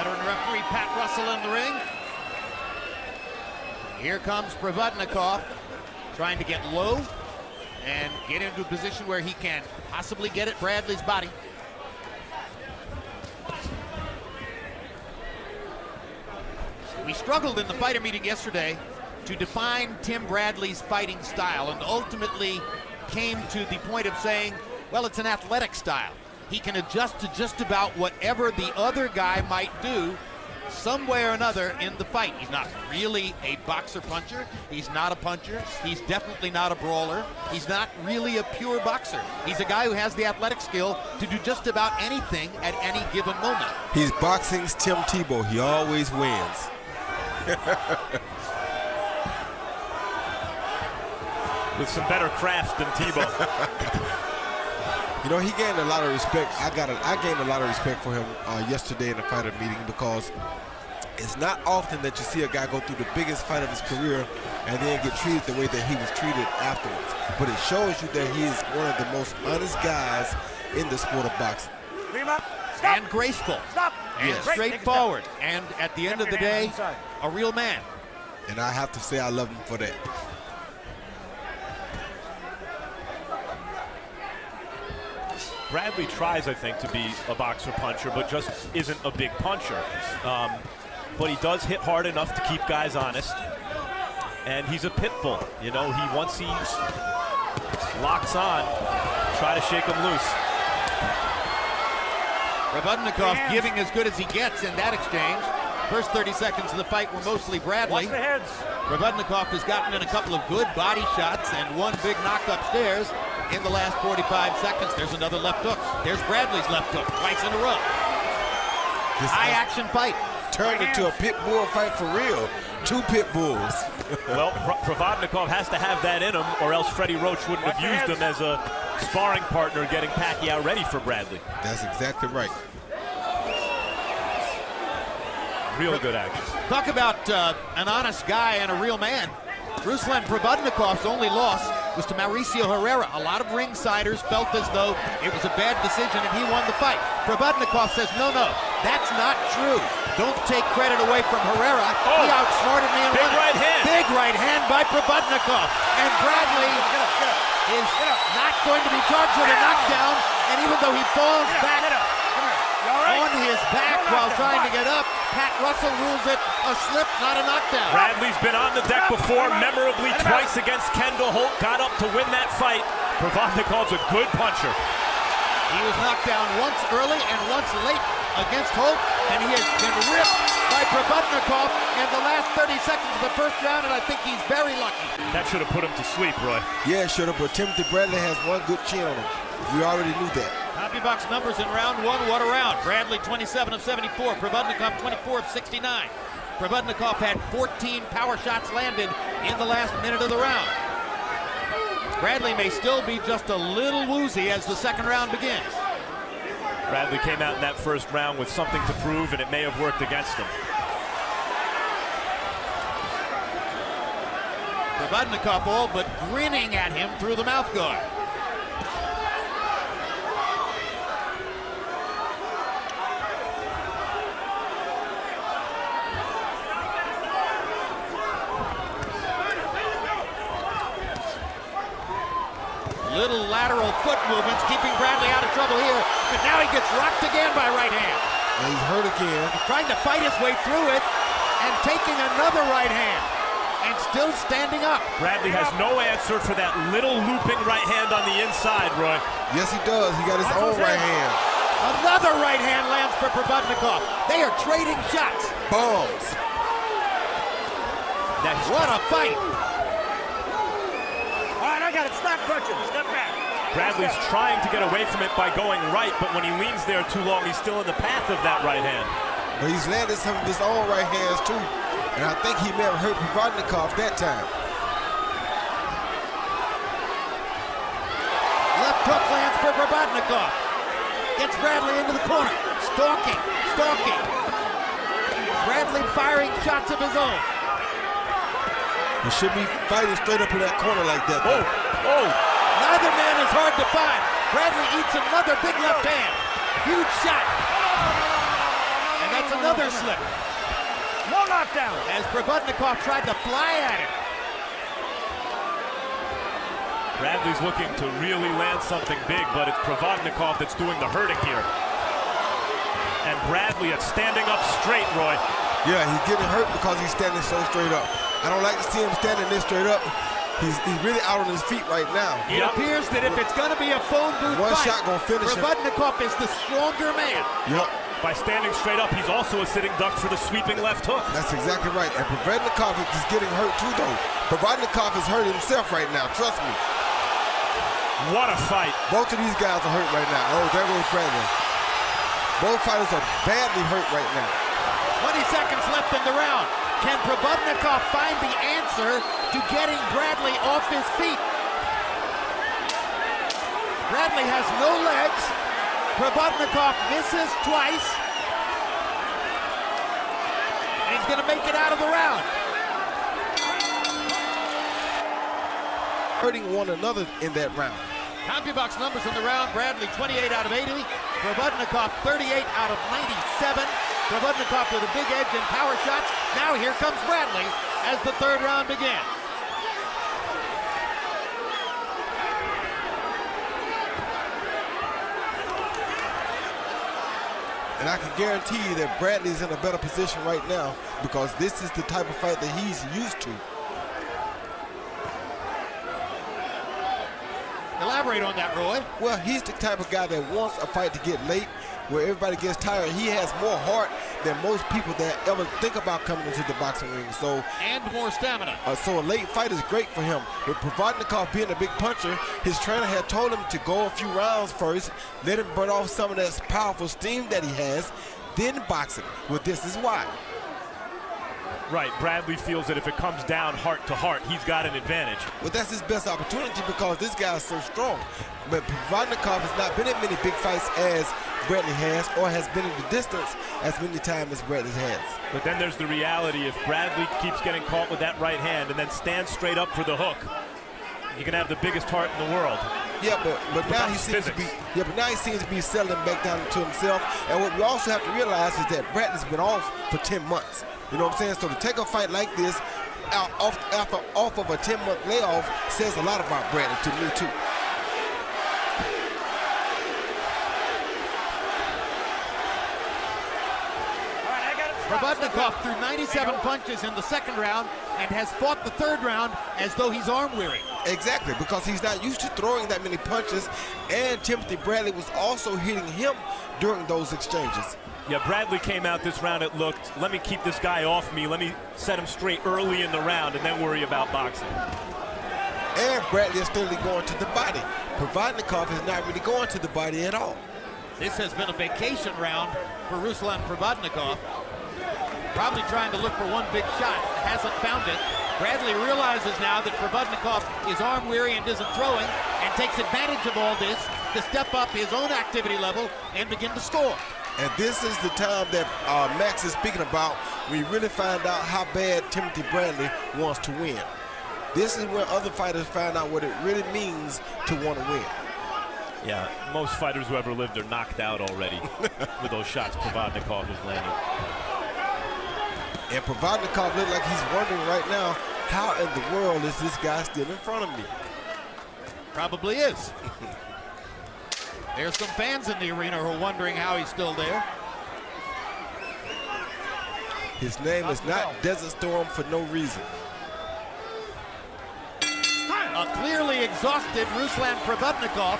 Veteran referee Pat Russell in the ring. Here comes Provodnikov, trying to get low and get into a position where he can possibly get at Bradley's body. We struggled in the fighter meeting yesterday to define Tim Bradley's fighting style, and ultimately came to the point of saying, well, it's an athletic style. He can adjust to just about whatever the other guy might do some way or another in the fight. He's not really a boxer puncher. He's not a puncher. He's definitely not a brawler. He's not really a pure boxer. He's a guy who has the athletic skill to do just about anything at any given moment. He's boxing's Tim Tebow. He always wins. With some better craft than Tebow. You know, he gained a lot of respect. I gained a lot of respect for him yesterday in the fighter meeting, because it's not often that you see a guy go through the biggest fight of his career and then get treated the way that he was treated afterwards. But it shows you that he is one of the most honest guys in the sport of boxing. And graceful. And straightforward. And at the end of the day, a real man. And I have to say I love him for that. Bradley tries, I think, to be a boxer puncher, but just isn't a big puncher. But he does hit hard enough to keep guys honest. And he's a pit bull. You know, once he locks on, try to shake him loose. Provodnikov giving as good as he gets in that exchange. First 30 seconds of the fight were mostly Bradley. Provodnikov has gotten in a couple of good body shots and one big knock upstairs in the last 45 seconds. There's another left hook. There's Bradley's left hook, twice in a row. High action fight. Turned into a pit bull fight for real. Two pit bulls. Well, Provodnikov has to have that in him, or else Freddie Roach wouldn't have used him as a sparring partner getting Pacquiao ready for Bradley. That's exactly right. Real good action. Talk about an honest guy and a real man. Ruslan Provodnikov's only loss was to Mauricio Herrera. A lot of ringsiders felt as though it was a bad decision and he won the fight. Provodnikov says, no, that's not true. Don't take credit away from Herrera. He outsmarted me and won. Big right hand. Big right hand by Provodnikov. And Bradley is not going to be charged with a knockdown. And even though he falls back on his back while trying to get up, Pat Russell rules it a slip, not a knockdown. Bradley's been on the deck before, memorably twice against Kendall Holt. Got up to win that fight. Provodnikov's a good puncher. He was knocked down once early and once late against Holt, and he has been ripped by Provodnikov in the last 30 seconds of the first round, and I think he's very lucky. That should have put him to sleep, Roy. Yeah, it should have, but Timothy Bradley has one good chin on him. We already knew that. CompuBox numbers in round one, what a round. Bradley 27 of 74, Provodnikov 24 of 69. Provodnikov had 14 power shots landed in the last minute of the round. Bradley may still be just a little woozy as the second round begins. Bradley came out in that first round with something to prove, and it may have worked against him. Provodnikov all but grinning at him through the mouth guard. Little lateral foot movements keeping Bradley out of trouble here, but now he gets rocked again by right hand. And he's hurt again. He's trying to fight his way through it and taking another right hand and still standing up. Bradley has no answer for that little looping right hand on the inside, Roy. Yes, he does. He got his own right hand. Another right hand lands for Provodnikov. They are trading shots. Bombs. What a fight. I got it. Stop punching. Step back. Bradley's trying to get away from it by going right, but when he leans there too long, he's still in the path of that right hand. But he's landed some of his own right hands, too. And I think he may have hurt Provodnikov that time. Left hook lands for Provodnikov. Gets Bradley into the corner. Stalking. Bradley firing shots of his own. He should be fighting straight up in that corner like that. Neither man is hard to find. Bradley eats another big left hand. Huge shot. And that's That's another slip. No knockdown. As Provodnikov tried to fly at it. Bradley's looking to really land something big, but it's Provodnikov that's doing the hurting here. And Bradley is standing up straight, Roy. Yeah, he's getting hurt because he's standing so straight up. I don't like to see him standing this straight up. He's really out on his feet right now. It appears that if it's going to be a phone booth One fight, shot gonna finish him. Provodnikov is the stronger man. Yep. By standing straight up, he's also a sitting duck for the sweeping left hook. That's exactly right. And Provodnikov is getting hurt too, though. Provodnikov is hurt himself right now. Trust me. What a fight. Both of these guys are hurt right now. Oh, there goes Bradley. Both fighters are badly hurt right now. 20 seconds left in the round. Can Provodnikov find the answer to getting Bradley off his feet? Bradley has no legs. Provodnikov misses twice. And he's going to make it out of the round. Hurting one another in that round. CompuBox numbers in the round. Bradley 28 out of 80. Provodnikov 38 out of 97. Provodnikov with a big edge in power shots. Now here comes Bradley as the third round begins. And I can guarantee you that Bradley's in a better position right now because this is the type of fight that he's used to. Elaborate on that, Roy. Well, he's the type of guy that wants a fight to get late, where everybody gets tired. He has more heart than most people that ever think about coming into the boxing ring. So, and more stamina. So a late fight is great for him. With Provodnikov being a big puncher, his trainer had told him to go a few rounds first, let him burn off some of that powerful steam that he has, then box him. Well, this is why. Right, Bradley feels that if it comes down heart to heart, he's got an advantage. Well, that's his best opportunity because this guy is so strong. But Provodnikov has not been in many big fights as Bradley has, or has been in the distance as many times as Bradley has. But then there's the reality, if Bradley keeps getting caught with that right hand and then stands straight up for the hook, he can have the biggest heart in the world. Yeah, but now he seems to be. Yeah, but now he seems to be settling back down to himself. And what we also have to realize is that Bradley's been off for 10 months. You know what I'm saying? So to take a fight like this off of a 10-month layoff says a lot about Bradley to me too. Provodnikov threw 97 punches in the second round and has fought the third round as though he's arm weary. Exactly, because he's not used to throwing that many punches, and Timothy Bradley was also hitting him during those exchanges. Yeah, Bradley came out this round, it looked, let me keep this guy off me, let me set him straight early in the round and then worry about boxing. And Bradley is steadily going to the body. Provodnikov is not really going to the body at all. This has been a vacation round for Ruslan Provodnikov. Probably trying to look for one big shot, hasn't found it. Bradley realizes now that Provodnikov is arm weary and isn't throwing, and takes advantage of all this to step up his own activity level and begin to score. And this is the time that Max is speaking about when you really find out how bad Timothy Bradley wants to win. This is where other fighters find out what it really means to want to win. Yeah, most fighters who ever lived are knocked out already with those shots Provodnikov is landing. And Provodnikov looks like he's wondering right now, how in the world is this guy still in front of me? Probably is. There's some fans in the arena who are wondering how he's still there. His name is not Desert Storm for no reason. A clearly exhausted Ruslan Provodnikov,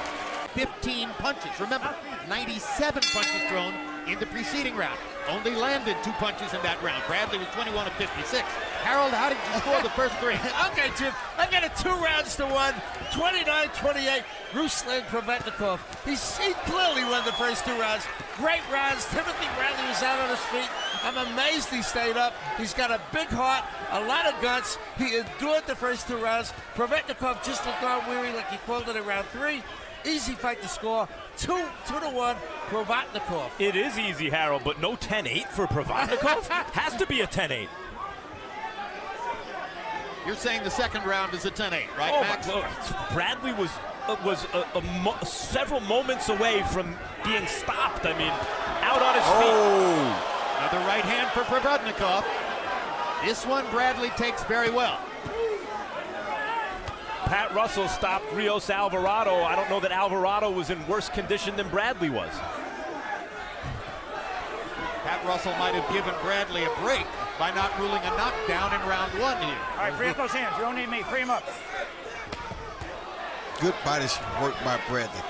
15 punches. Remember, 97 punches thrown in the preceding round. Only landed 2 punches in that round. Bradley was 21 of 56. Harold, how did you score the first 3? Okay, Jim, I got it 2 rounds to 1, 29-28, Ruslan Provodnikov. He clearly won the first 2 rounds. Great rounds. Timothy Bradley was out on his feet. I'm amazed he stayed up. He's got a big heart, a lot of guts. He endured the first 2 rounds. Provodnikov just looked arm weary like he called it in round 3. Easy fight to score. 2-1, Provodnikov. It is easy, Harold, but no 10-8 for Provodnikov? Has to be a 10-8. You're saying the second round is a 10-8, right, Max? Bradley was several moments away from being stopped. I mean, out on his feet. Another right hand for Provodnikov. This one Bradley takes very well. Pat Russell stopped Rios Alvarado. I don't know that Alvarado was in worse condition than Bradley was. Pat Russell might have given Bradley a break by not ruling a knockdown in round one here. All right, free up those hands. You don't need me. Free them up. Good body work by Bradley.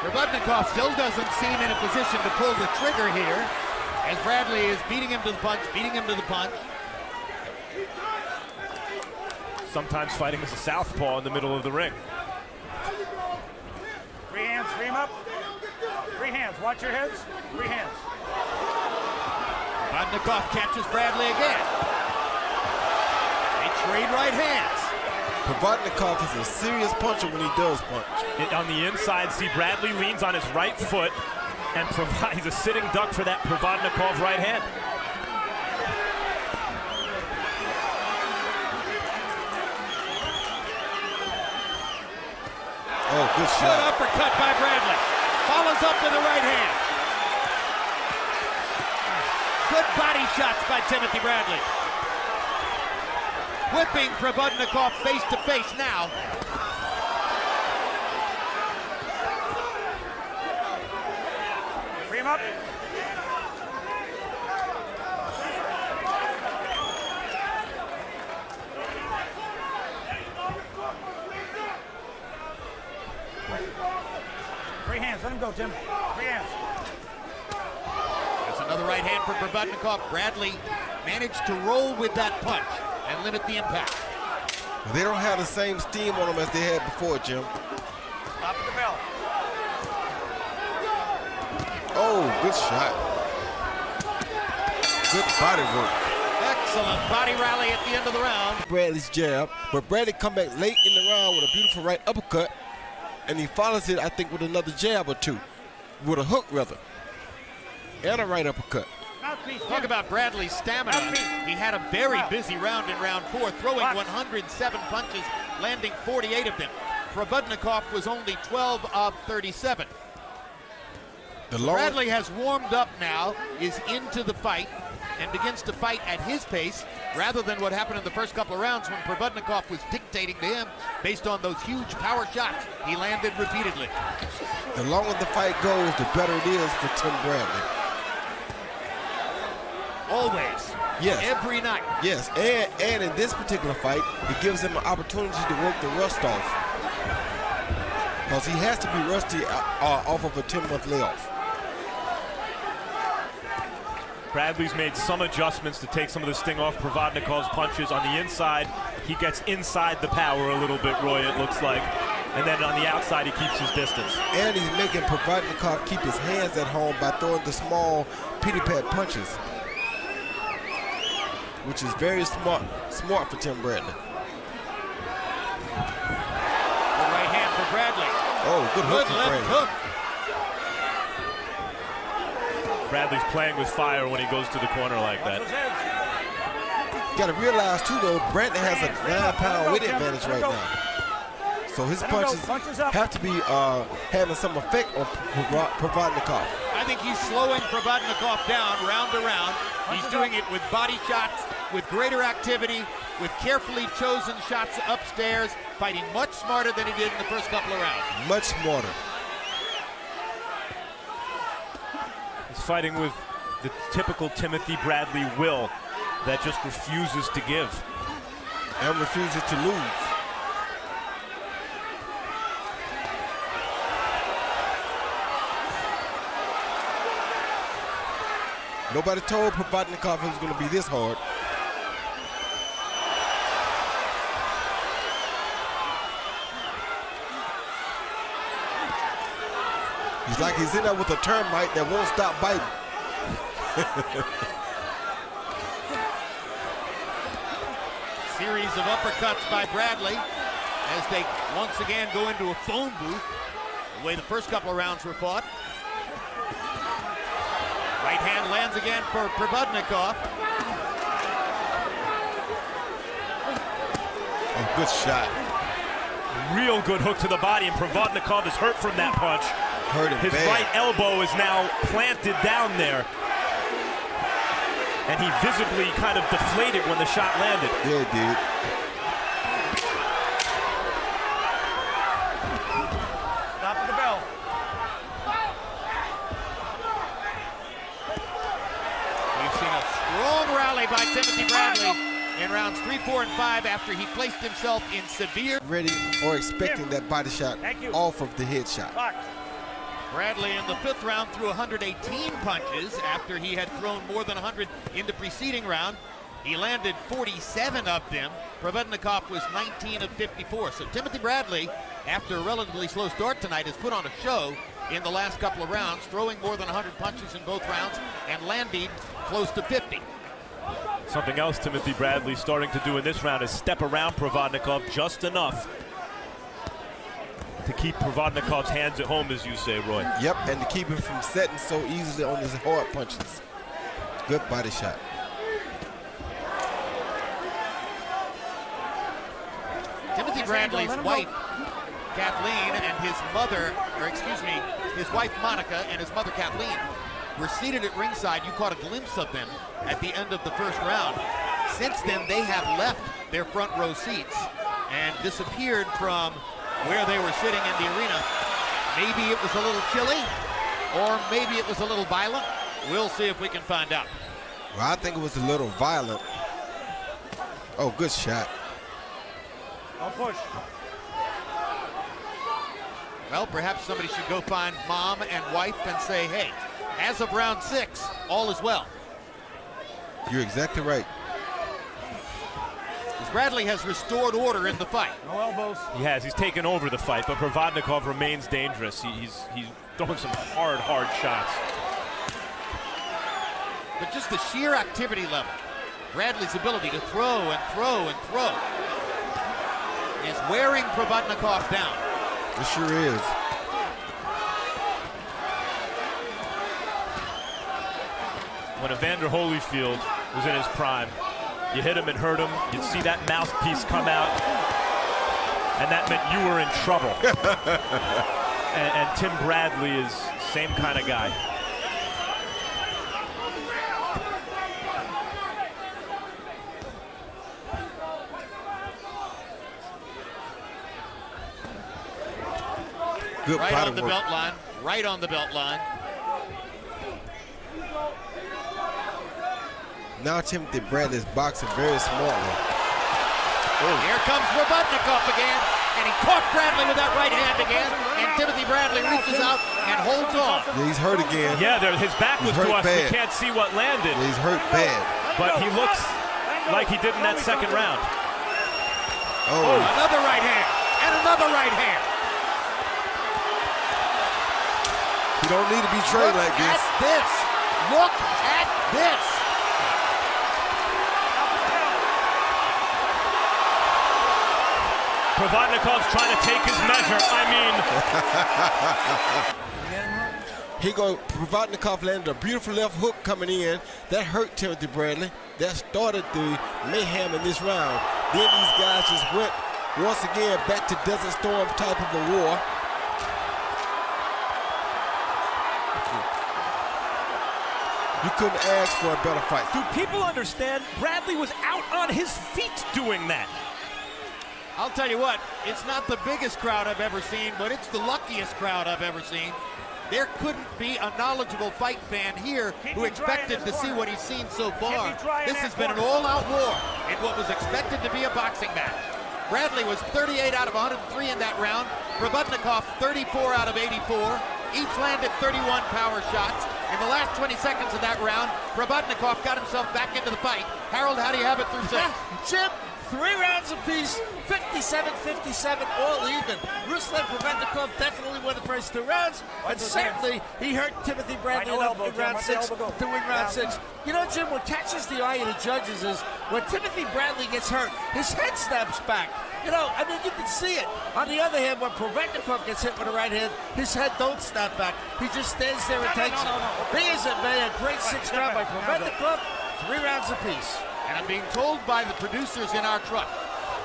Provodnikov still doesn't seem in a position to pull the trigger here, as Bradley is beating him to the punch, beating him to the punch. Sometimes fighting as a southpaw in the middle of the ring. Free hands, free them up. Free hands, watch your heads. Free hands. Provodnikov catches Bradley again. They trade right hands. Provodnikov is a serious puncher when he does punch. On the inside, see Bradley leans on his right foot and provides a sitting duck for that Provodnikov right hand. Oh, good Good shot. uppercut by Bradley. Follows up with the right hand. Good body shots by Timothy Bradley. Whipping Provodnikov face to face now. Free them up. Free hands, let him go, Tim. Free hands. There's another right hand for Provodnikov. Bradley managed to roll with that punch and limit the impact. They don't have the same steam on them as they had before, Jim. Top of the bell. Oh, good shot. Good body work. Excellent body rally at the end of the round. Bradley's jab, but Bradley come back late in the round with a beautiful right uppercut, and he follows it, I think, with another jab or two, with a hook rather, and a right uppercut. Mouthpiece, Talk about Bradley's stamina. He had a very busy round in round 4, throwing 107 punches, landing 48 of them. Provodnikov was only 12 of 37. Bradley has warmed up now, is into the fight, and begins to fight at his pace, rather than what happened in the first couple of rounds when Provodnikov was dictating to him based on those huge power shots he landed repeatedly. The longer the fight goes, the better it is for Tim Bradley. Always. Yes. Every night. Yes, and in this particular fight, it gives him an opportunity to work the rust off. Because he has to be rusty off of a 10-month layoff. Bradley's made some adjustments to take some of the sting off Provodnikov's punches. On the inside, he gets inside the power a little bit, Roy, it looks like. And then on the outside, he keeps his distance. And he's making Provodnikov keep his hands at home by throwing the small pity-pat punches, which is very smart for Tim Bradley. The right hand for Bradley. Oh, good hook for left Bradley. hook. Bradley's playing with fire when he goes to the corner like that. You got to realize, too, though, Bradley has a 9-pound weight advantage right now. So his punches have to be having some effect on Provodnikov. I think he's slowing Provodnikov down round to round. He's doing it with body shots, with greater activity, with carefully chosen shots upstairs, fighting much smarter than he did in the first couple of rounds. Much smarter. He's fighting with the typical Timothy Bradley will that just refuses to give. And refuses to lose. Nobody told Provodnikov it was going to be this hard. He's like he's in there with a termite that won't stop biting. Series of uppercuts by Bradley as they once again go into a phone booth, the way the first couple of rounds were fought. Right hand lands again for Provodnikov. good shot. Real good hook to the body, and Provodnikov is hurt from that punch. Hurt him His bad. right elbow is now planted down there. And he visibly kind of deflated when the shot landed. Yeah, it did. Top of the bell. We've seen a strong rally by Timothy Bradley in rounds 3, 4, and 5 after he placed himself in severe. Ready or expecting that body shot Thank you. off of the head shot. Locked. Bradley in the 5th round threw 118 punches after he had thrown more than 100 in the preceding round. He landed 47 of them. Provodnikov was 19 of 54. So Timothy Bradley, after a relatively slow start tonight, has put on a show in the last couple of rounds, throwing more than 100 punches in both rounds and landing close to 50. Something else Timothy Bradley starting to do in this round is step around Provodnikov just enough to keep Provodnikov's hands at home, as you say, Roy. Yep, and to keep him from setting so easily on his hard punches. Good body shot. Timothy Bradley's wife, Kathleen, and his mother, or excuse me, his wife Monica and his mother Kathleen were seated at ringside. You caught a glimpse of them at the end of the 1st round. Since then, they have left their front row seats and disappeared from where they were sitting in the arena. Maybe it was a little chilly, or maybe it was a little violent. We'll see if we can find out. Well, I think it was a little violent. Oh, good shot. Don't push. Well, perhaps somebody should go find mom and wife and say, hey, as of round 6, all is well. You're exactly right. Bradley has restored order in the fight. No elbows. He has. He's taken over the fight, but Provodnikov remains dangerous. He's throwing some hard shots. But just the sheer activity level, Bradley's ability to throw and throw and throw is wearing Provodnikov down. It sure is. When Evander Holyfield was in his prime, you hit him and hurt him, you'd see that mouthpiece come out, and that meant you were in trouble. and Tim Bradley is same kind of guy. Good right body on the work. belt line, right on the belt line. Now Timothy Bradley is boxing very smartly. Here comes Provodnikov again, and he caught Bradley with that right hand again, and Timothy Bradley reaches out and holds on. Yeah, he's hurt again. Yeah, his back was He's to hurt us. bad. We can't see what landed, Yeah, he's hurt bad. but he looks like he did in that 2nd round. Oh, Another right hand, and another right hand. you don't need to be trained Look like this. at this. Look at this. Provodnikov's trying to take his measure. Provodnikov landed a beautiful left hook coming in. That hurt Timothy Bradley. That started the mayhem in this round. Then these guys just went once again back to Desert Storm type of a war. You couldn't ask for a better fight. Do people understand? Bradley was out on his feet doing that. I'll tell you what, it's not the biggest crowd I've ever seen, but it's the luckiest crowd I've ever seen. There couldn't be a knowledgeable fight fan here who expected to see what he's seen so far. This has been an all-out war in what was expected to be a boxing match. Bradley was 38 out of 103 in that round. Provodnikov 34 out of 84. Each landed 31 power shots. In the last 20 seconds of that round, Provodnikov got himself back into the fight. Harold, how do you have it through 6? Jim, 3 rounds apiece, 57-57, all even. Ruslan Provodnikov definitely won the first 2 rounds, and certainly he hurt Timothy Bradley in round 6 to win round 6. You know, Jim, what catches the eye of the judges is when Timothy Bradley gets hurt, his head snaps back. You know, I mean, you can see it. On the other hand, when Provodnikov gets hit with a right hand, his head don't snap back. He just stands there and takes it. Big as it may, a great 6th round by Provodnikov, 3 rounds apiece. And I'm being told by the producers in our truck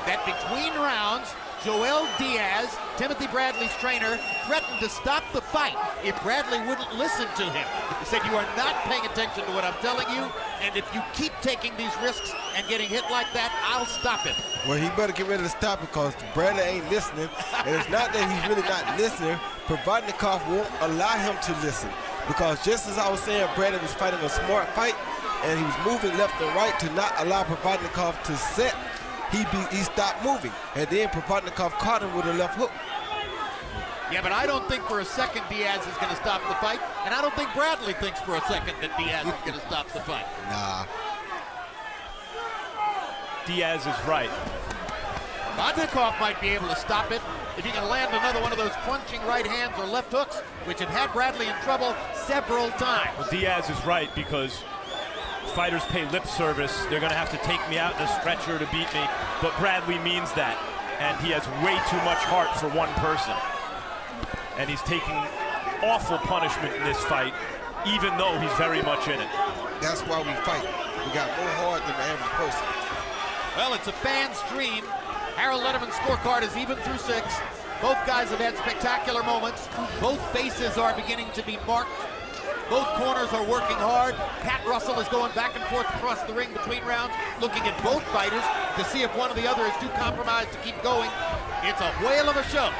that between rounds, Joel Diaz, Timothy Bradley's trainer, threatened to stop the fight if Bradley wouldn't listen to him. He said, "You are not paying attention to what I'm telling you, and if you keep taking these risks and getting hit like that, I'll stop it." Well, he better get ready to stop because Bradley ain't listening. And it's not that he's really not listening. Provodnikov won't allow him to listen. Because just as I was saying, Bradley was fighting a smart fight, and he was moving left and right to not allow Provodnikov to set. He stopped moving, and then Provodnikov caught him with a left hook. Yeah, but I don't think for a second Diaz is going to stop the fight, and I don't think Bradley thinks for a second that Diaz is going to stop the fight. Nah. Diaz is right. Provodnikov might be able to stop it if he can land another one of those crunching right hands or left hooks, which had Bradley in trouble several times. Well, Diaz is right because fighters pay lip service. They're going to have to take me out in a stretcher to beat me, but Bradley means that, and he has way too much heart for one person. And he's taking awful punishment in this fight, even though he's very much in it. That's why we fight. We got more heart than the average person. Well, it's a fan stream. Harold Letterman's scorecard is even through 6. Both guys have had spectacular moments. Both faces are beginning to be marked. Both corners are working hard. Pat Russell is going back and forth across the ring between rounds, looking at both fighters to see if one or the other is too compromised to keep going. It's a whale of a show.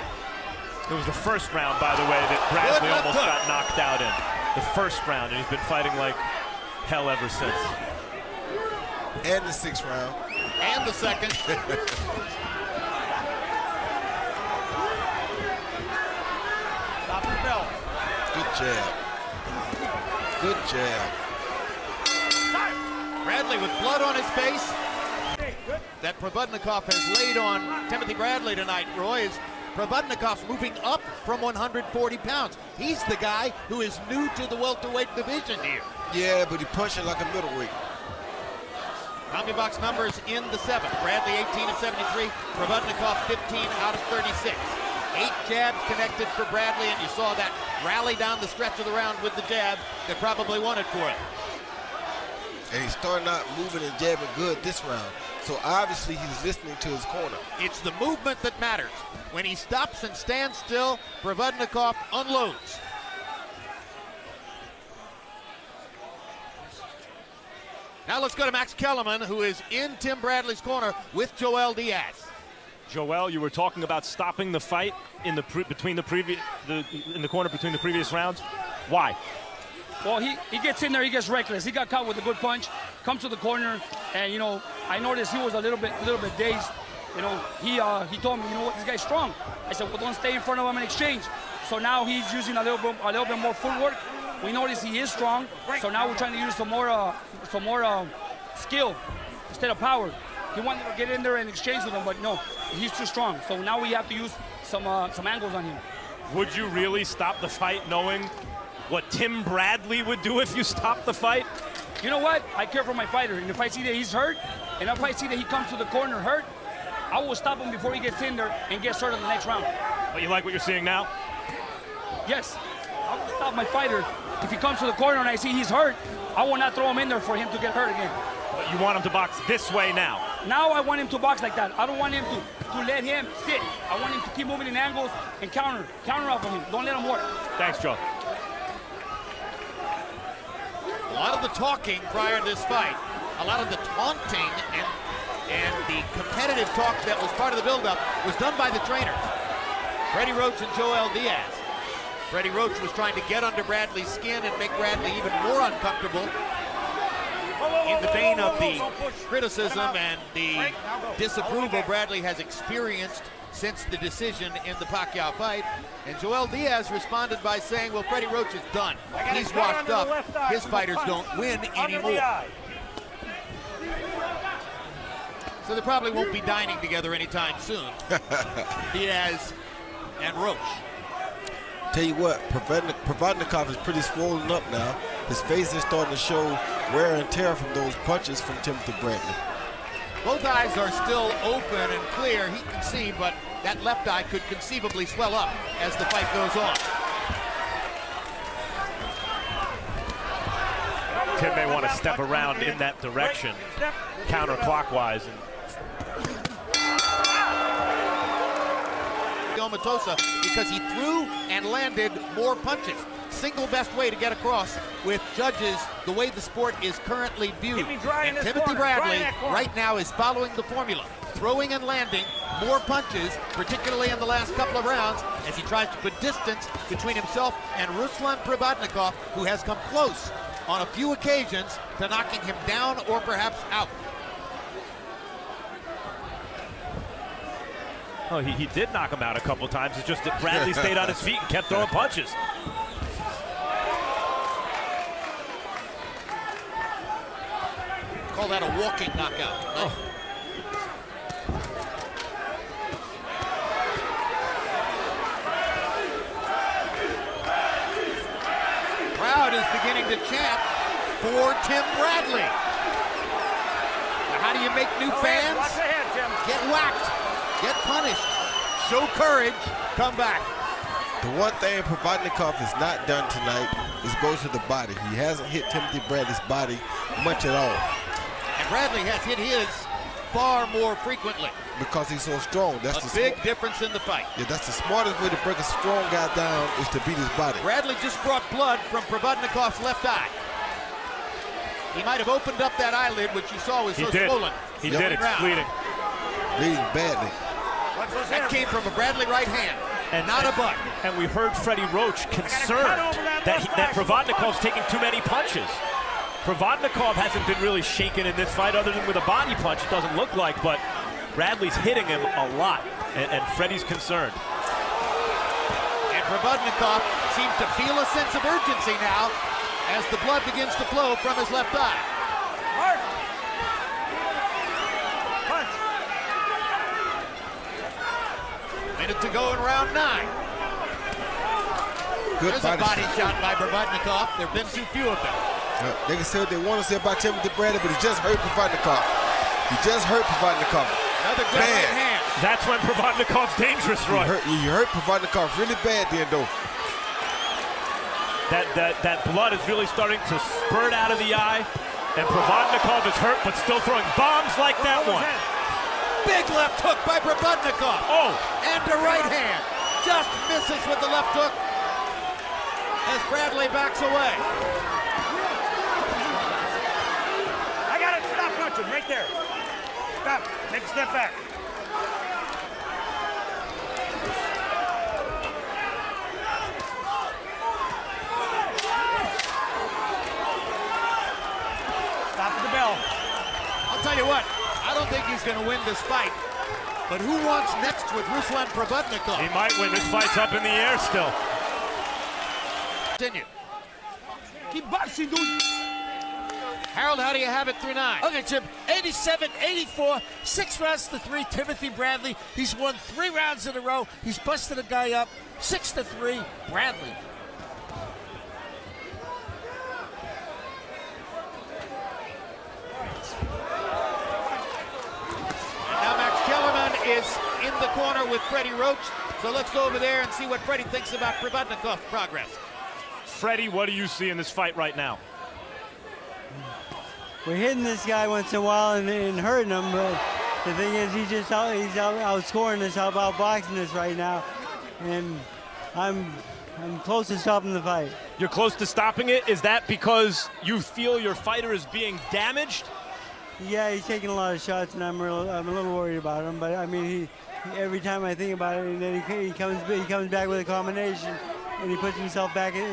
It was the first round, by the way, that Bradley almost got knocked out in. The first round, and he's been fighting like hell ever since. And the 6th round. And the 2nd. Stop the bell. Good jab. Good jab. Bradley with blood on his face. That Provodnikov has laid on Timothy Bradley tonight, Roy, is Provodnikov's moving up from 140 pounds. He's the guy who is new to the welterweight division here. Yeah, but he punching like a middleweight. CompuBox numbers in the 7th. Bradley 18 of 73, Provodnikov 15 out of 36. 8 jabs connected for Bradley, and you saw that rally down the stretch of the round with the jab that probably won it for him. And he's starting out moving and jabbing good this round. So obviously he's listening to his corner. It's the movement that matters. When he stops and stands still, Provodnikov unloads. Now let's go to Max Kellerman, who is in Tim Bradley's corner with Joel Diaz. Joel, you were talking about stopping the fight in the corner between the previous rounds. Why? Well, he gets in there, he gets reckless. He got caught with a good punch, comes to the corner, and, you know, I noticed he was a little bit dazed. You know, he told me, you know what, this guy's strong. I said, well, don't stay in front of him and exchange. So now he's using a little bit more footwork. We notice he is strong, so now we're trying to use some more skill instead of power. He wanted to get in there and exchange with him, but no, he's too strong. So now we have to use some angles on him. Would you really stop the fight knowing what Tim Bradley would do if you stopped the fight? You know what? I care for my fighter, and if I see that he's hurt, and if I see that he comes to the corner hurt, I will stop him before he gets in there and gets hurt in the next round. But you like what you're seeing now? Yes, I will stop my fighter. If he comes to the corner and I see he's hurt, I will not throw him in there for him to get hurt again. But you want him to box this way now? Now I want him to box like that. I don't want him to let him sit. I want him to keep moving in angles and counter off of him. Don't let him work. Thanks, Joe. A lot of the talking prior to this fight, a lot of the taunting and the competitive talk that was part of the buildup was done by the trainers, Freddie Roach and Joel Diaz. Freddie Roach was trying to get under Bradley's skin and make Bradley even more uncomfortable in the vein of the criticism and the disapproval Bradley has experienced since the decision in the Pacquiao fight. And Joel Diaz responded by saying, well, Freddie Roach is done. He's washed up. His fighters don't win anymore. So they probably won't be dining together anytime soon. Diaz and Roach. Tell you what, Provodnikov is pretty swollen up now. His face is starting to show wear and tear from those punches from Timothy Bradley. Both eyes are still open and clear. He can see, but that left eye could conceivably swell up as the fight goes on. Tim may want to step around in that direction, counterclockwise. Mediomedosa because he threw and landed more punches. Single best way to get across with judges the way the sport is currently viewed. And Timothy Bradley right now is following the formula, throwing and landing more punches, particularly in the last couple of rounds, as he tries to put distance between himself and Ruslan Provodnikov, who has come close on a few occasions to knocking him down or perhaps out. Oh, he did knock him out a couple times. It's just that Bradley stayed on his feet and kept throwing punches. Call that a walking knockout. Oh. Crowd is beginning to chant for Tim Bradley. Now, how do you make new fans? Watch ahead, Tim. Get whacked, get punished, show courage, come back. The one thing Provodnikov has not done tonight is go to the body. He hasn't hit Timothy Bradley's body much at all. And Bradley has hit his far more frequently. Because he's so strong. That's a big difference in the fight. Yeah, that's the smartest way to break a strong guy down is to beat his body. Bradley just brought blood from Provodnikov's left eye. He might have opened up that eyelid, which you saw was swollen. He did. It's bleeding. Bleeding badly. That came from a Bradley right hand, and not a butt. And we heard Freddie Roach concerned that Provodnikov's taking too many punches. Provodnikov hasn't been really shaken in this fight other than with a body punch, it doesn't look like, but Bradley's hitting him a lot, and Freddie's concerned. And Provodnikov seems to feel a sense of urgency now as the blood begins to flow from his left eye. Punch. Minute to go in round 9. Good There's a body shot by Provodnikov. There have been too few of them. They can say what they want to say about Timothy Bradley, but he just hurt Provodnikov. He just hurt Provodnikov. Another good right hand. That's when Provodnikov's dangerous, Roy. You hurt Provodnikov really bad then, though. That blood is really starting to spurt out of the eye, and Provodnikov is hurt, but still throwing bombs like that one. Big left hook by Provodnikov. Oh! And a right hand. Just misses with the left hook as Bradley backs away. I got it. Stop punching right there. Stop. Take a step back. Stop at the bell. I'll tell you what, I don't think he's going to win this fight. But who wants next with Ruslan Provodnikov? He might win. This fight's up in the air still. Continue. Keep boxing, dude. Harold, how do you have it through 9? Okay, Jim, 87-84, 6 rounds to 3, Timothy Bradley. He's won 3 rounds in a row. He's busted a guy up, 6-3, Bradley. And now Max Kellerman is in the corner with Freddie Roach. So let's go over there and see what Freddie thinks about Provodnikov's progress. Freddie, what do you see in this fight right now? We're hitting this guy once in a while and hurting him, but the thing is he's outscoring us, outboxing us right now, and I'm close to stopping the fight. You're close to stopping it? Is that because you feel your fighter is being damaged? Yeah, he's taking a lot of shots, and I'm a little worried about him. But I mean, he every time I think about it, and then he comes back with a combination, and he puts himself back in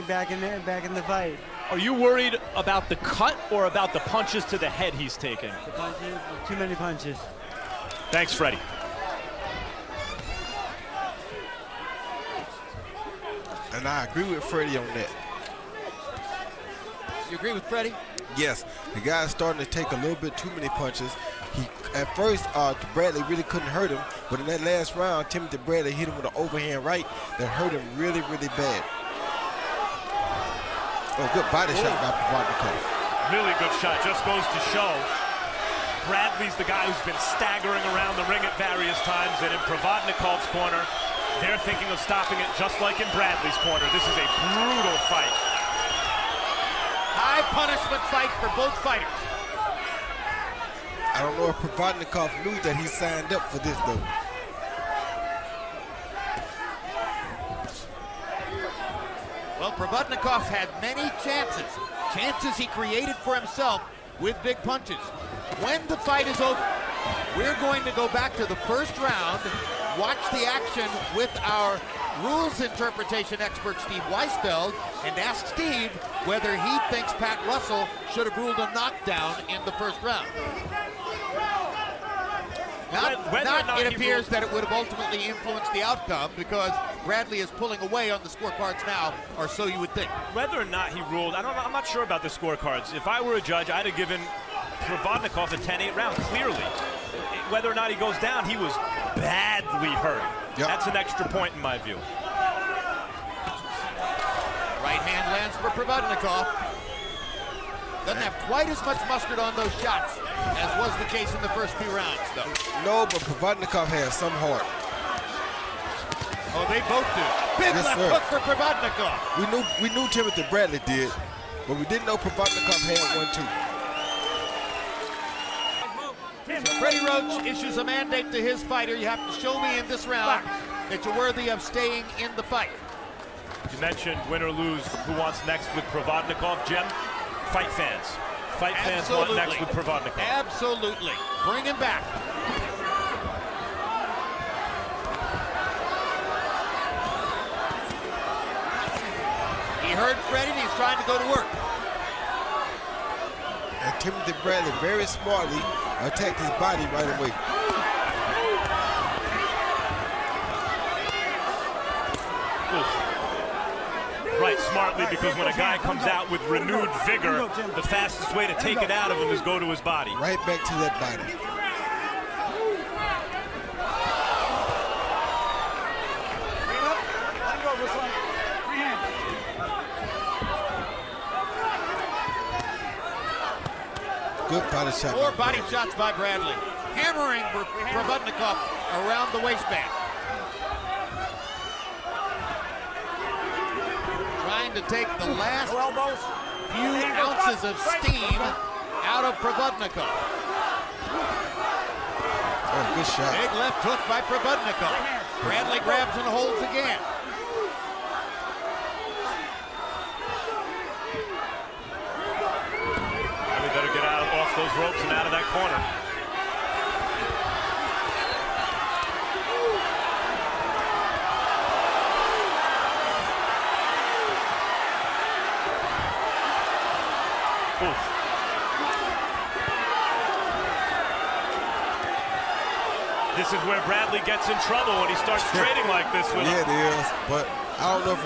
the fight. Are you worried about the cut or about the punches to the head he's taking? The punches, too many punches. Thanks, Freddie. And I agree with Freddie on that. You agree with Freddie? Yes, the guy's starting to take a little bit too many punches. At first, Bradley really couldn't hurt him, but in that last round, Timothy Bradley hit him with an overhand right that hurt him really, really bad. Oh, good body shot by Provodnikov. Really good shot. Just goes to show Bradley's the guy who's been staggering around the ring at various times, and in Provodnikov's corner, they're thinking of stopping it just like in Bradley's corner. This is a brutal fight. High punishment fight for both fighters. I don't know if Provodnikov knew that he signed up for this, though. Provodnikov's had many chances he created for himself with big punches. When the fight is over, we're going to go back to the first round, watch the action with our rules interpretation expert Steve Weisfeld, and ask Steve whether he thinks Pat Russell should have ruled a knockdown in the first round. It appears that it would have ultimately influenced the outcome because Bradley is pulling away on the scorecards now, or so you would think. Whether or not he ruled, I'm not sure about the scorecards. If I were a judge, I'd have given Provodnikov a 10-8 round, clearly. Whether or not he goes down, he was badly hurt. Yep. That's an extra point in my view. Right hand lands for Provodnikov. Doesn't have quite as much mustard on those shots as was the case in the first few rounds, though. No, but Provodnikov has some heart. Oh, they both do. Big left hook for Provodnikov. We knew Timothy Bradley did, but we didn't know Provodnikov had one too. So Freddie Roach issues a mandate to his fighter. You have to show me in this round that you're worthy of staying in the fight. You mentioned win or lose, who wants next with Provodnikov, Jim? Fight fans. Fight fans want next with Provodnikov. Absolutely. Bring him back. He heard Freddie and he's trying to go to work. And Timothy Bradley very smartly attacked his body right away. Right, smartly, because when a guy comes out with renewed vigor, the fastest way to take it out of him is go to his body. Right back to that body. Good body shot. 4 body shots by Bradley. Hammering Provodnikov around the waistband. Trying to take the last few ounces of steam out of Provodnikov. Oh, good shot. Big left hook by Provodnikov. Bradley grabs and holds again. We better get off those ropes and out of that corner. Oof. This is where Bradley gets in trouble when he starts trading like this with him. Yeah, it is, but I don't know if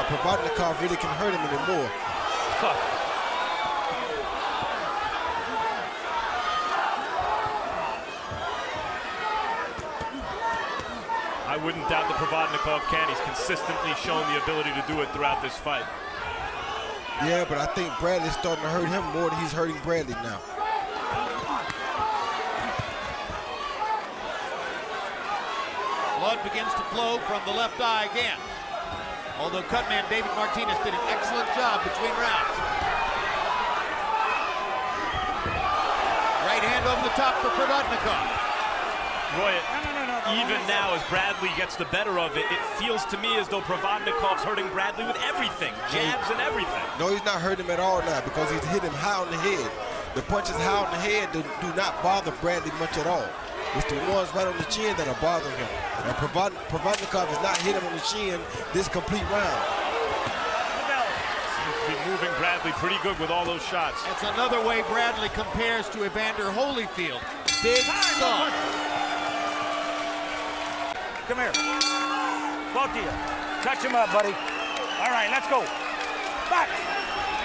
Provodnikov really can hurt him anymore. I wouldn't doubt that Provodnikov can. He's consistently shown the ability to do it throughout this fight. Yeah, but I think Bradley's starting to hurt him more than he's hurting Bradley now. Blood begins to flow from the left eye again. Although cutman David Martinez did an excellent job between rounds. Right hand over the top for Provodnikov. Roy, even now as Bradley gets the better of it, it feels to me as though Provodnikov's hurting Bradley with everything, jabs and everything. No, he's not hurting him at all now because he's hit him high on the head. The punches high on the head do not bother Bradley much at all. It's the ones right on the chin that are bothering him. And Provodnikov has not hit him on the chin this complete round. Seems to be moving Bradley pretty good with all those shots. That's another way Bradley compares to Evander Holyfield. Big star. Come here. Both of you. Touch him up, buddy. All right, let's go. Back.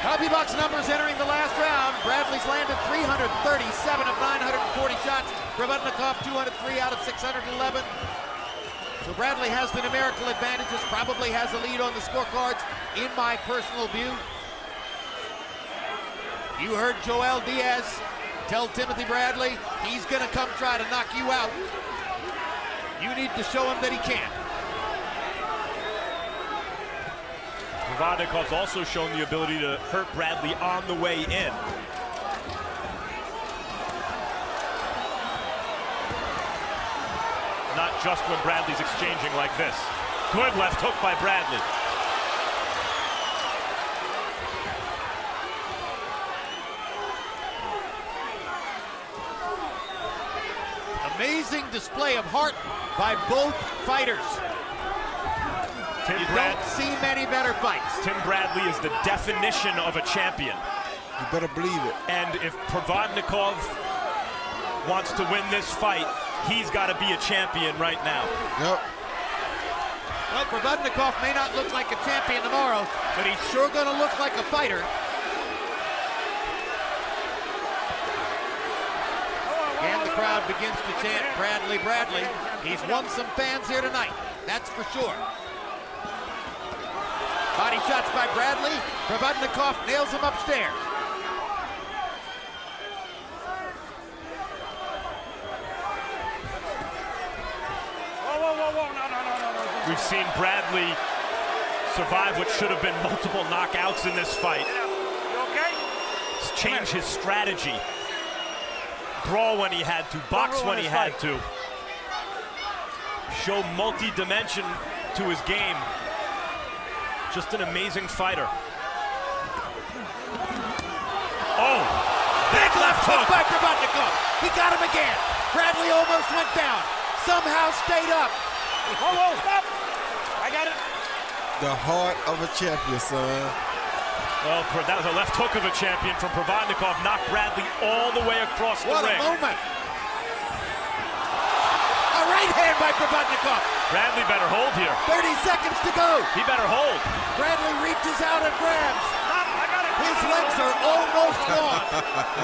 Copy box numbers entering the last round. Bradley's landed 337 of 940 shots. Provodnikov 203 out of 611. So Bradley has the numerical advantages, probably has a lead on the scorecards, in my personal view. You heard Joel Diaz tell Timothy Bradley, he's going to come try to knock you out. You need to show him that he can. Provodnikov's also shown the ability to hurt Bradley on the way in. Not just when Bradley's exchanging like this. Good left hook by Bradley. Amazing display of heart by both fighters. You don't see many better fights. Tim Bradley is the definition of a champion. You better believe it. And if Provodnikov wants to win this fight, he's got to be a champion right now. Yep. Well, Provodnikov may not look like a champion tomorrow, but he's sure going to look like a fighter. And the crowd begins to chant Bradley, Bradley. He's won some fans here tonight, that's for sure. Body shots by Bradley. Provodnikov nails him upstairs. We've seen Bradley survive what should have been multiple knockouts in this fight. You okay? Change his strategy. Brawl when he had to, box when he had to. Show multi-dimension to his game. Just an amazing fighter. Oh! Big left hook by Provodnikov. He got him again. Bradley almost went down. Somehow stayed up. Whoa, stop! I got it. The heart of a champion, son. Well, that was a left hook of a champion from Provodnikov. Knocked Bradley all the way across the ring. What a moment. A right hand by Provodnikov. Bradley better hold here. 30 seconds to go. He better hold. Bradley reaches out and grabs. Stop, I got it. His legs are almost gone.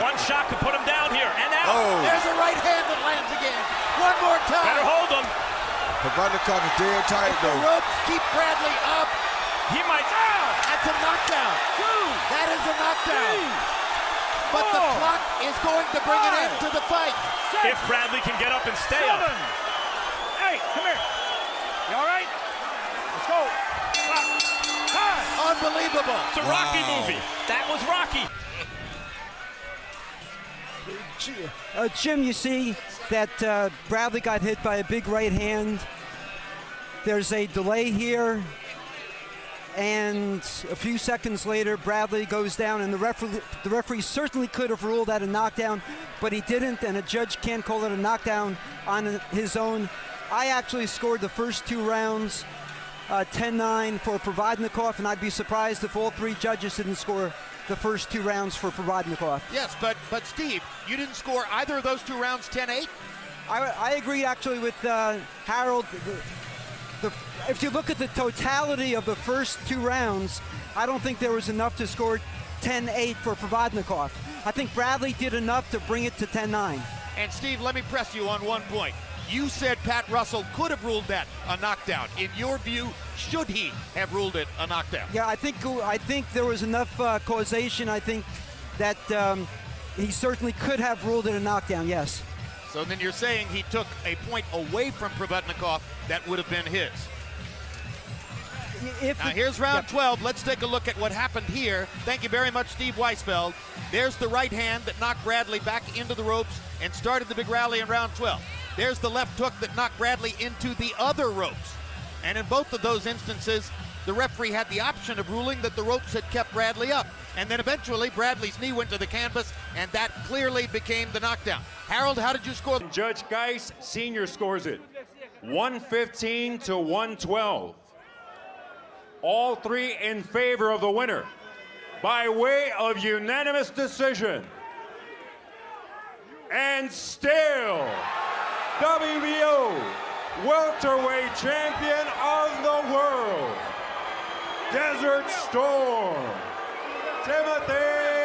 One shot could put him down here and out. Oh. There's a right hand that lands again. One more time. Better hold him. Provodnikov is dead tight, The though. ropes keep Bradley up. He might. That's a knockdown. That is a knockdown. But the clock is going to bring an end to the fight. If Bradley can get up and stay up. Hey, come here. You all right? Let's go. Time. Unbelievable. It's a Rocky movie. That was Rocky. Jim, you see that Bradley got hit by a big right hand. There's a delay here, and a few seconds later, Bradley goes down, and the referee certainly could have ruled that a knockdown, but he didn't, and a judge can't call it a knockdown on his own. I actually scored the first 2 rounds 10-9 for Provodnikov, and I'd be surprised if all 3 judges didn't score the first 2 rounds for Provodnikov. Yes, but Steve, you didn't score either of those 2 rounds 10-8? I agree actually with Harold. If you look at the totality of the first 2 rounds, I don't think there was enough to score 10-8 for Provodnikov. I think Bradley did enough to bring it to 10-9. And Steve, let me press you on one point. You said Pat Russell could have ruled that a knockdown. In your view, should he have ruled it a knockdown? Yeah, I think there was enough causation. I think that he certainly could have ruled it a knockdown, yes. So then you're saying he took a point away from Provodnikov that would have been his. Now here's round 12. Let's take a look at what happened here. Thank you very much, Steve Weisfeld. There's the right hand that knocked Bradley back into the ropes and started the big rally in round 12. There's the left hook that knocked Bradley into the other ropes. And in both of those instances, the referee had the option of ruling that the ropes had kept Bradley up. And then eventually, Bradley's knee went to the canvas, and that clearly became the knockdown. Harold, how did you score? Judge Geis Sr. scores it 115 to 112. All 3 in favor of the winner by way of unanimous decision. And still, WBO welterweight champion of the world, Desert Storm, Timothy